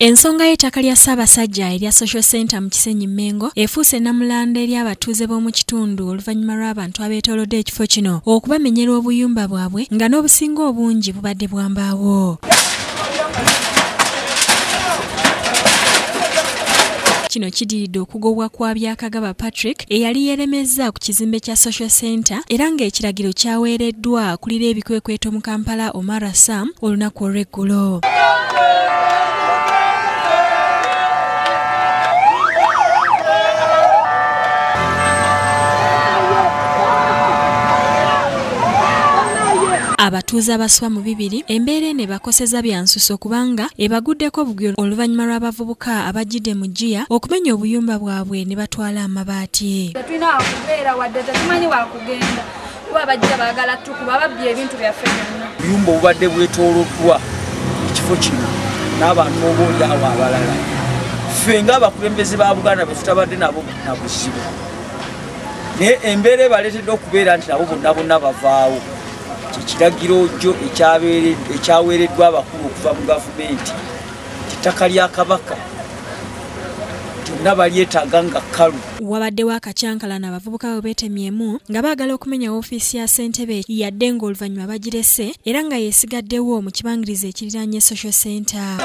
Ensonga y'ettaka lya Ssaabasajja erya Social Center mu Kisenyi Mengo efuuse nnamulanda eri abatuuze b'omu kitundu oluvannyuma lw'abantu abeetoolodde ekifo kino okubamenyera obuyumba bwabwe nga n'obusinga obungi bubadde bwambaawo. Kino kidiridde okugobwa kwa Byakagaba Patrick eyali yeeremezza ku kizimbe kya Social Center era ng'ekiragiro kyaweereddwa akulira ebikwekweto mu Kampala Omar Sam olunaku olw'eggulo. Abatuuze abaswa mu bibiri embeera ne bakoseza bya nsuso kubanga ebaguddeko bugyo oluvannyuma lw'abavubuka abajjidde mu Gia okumenya obuyumba bwabwe ne batwala amabaati. Tulina okubeera wadde tetumanyi wakugenda kuba bajja baagala tukuba babbye ebintu byaffe byonna. Obuyumba obubadde bwetooloddwa ekifo kino n'abantu obooli awo abalala. Ffe ng'abakulembeze ba Buganda be tutabadde nabo na buzibu. Naye embeera ebaleetedde okubeera nti nabo bonna bavaawo. Kiragiro jjo ekyaweereddwa abakulu okuva mu gavumenti ettaka lya Kabaka kyonna balyetaaga nga kkalu. Wabaddewo akacyankalana abavubuka bwe beetemyemu nga baagala okumenya woofiisi ya ssentebe yadde ng'oluvannyuma bagirese era nga yeesigaddewo mu kibangirizi ekiriraanye Social Center.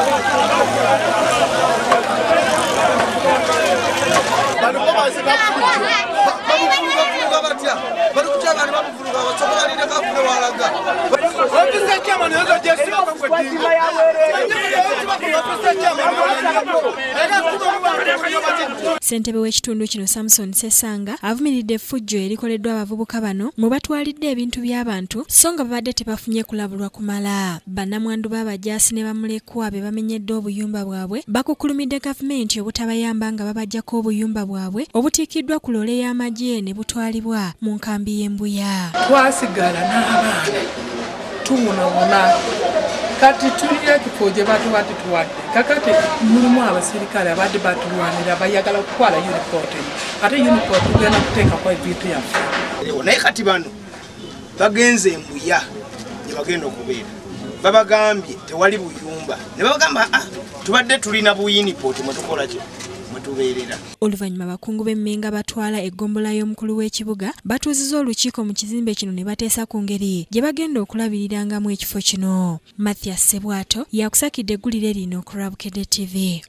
Ssentebe w'ekitundu kino Samson Sesanga avumiridde effujjo erikoleddwa abavubuka bano mu batwalidde ebintu by'abantu so nga babadde tebafunye kulabulwa kumala. Bannamwandu b'abajaasi ne bamulekwa be bamenyedde obuyumba bwabwe bakukulumidde gavumenti obutabayamba nga babajjako obuyumba bwabwe obutiikiddwa ku loole y'amagye ne butwalibwa mu nkambi y'Embuya. Twasigala n'abaana tuwonawona kati tulina ekifo gye batuwadde tuwadde kakati mulimu abaserikale abadde batulwanira bayagala okutwala yunipooti ate yunipooti tugenda kuteekako ebintu yaffe. Naye kati bano bagenze Embuya gye bagenda okubeera babagambye tewali buyumba ne babagamba tubadde tulina buyunipooti mwetukola kyo mwetubeerera. Oluvannyuma abakungu b'emmenga batwala eggombola y'omukulu w'ekibuga batuuzizza olukiiko mu kizimbe kino ne bateesa ku ngeri gye bagenda okulabirirangamu ekifo kino. Mathias Sebwato yakusakidde eggulire lino ku Abagobeddwamu TV.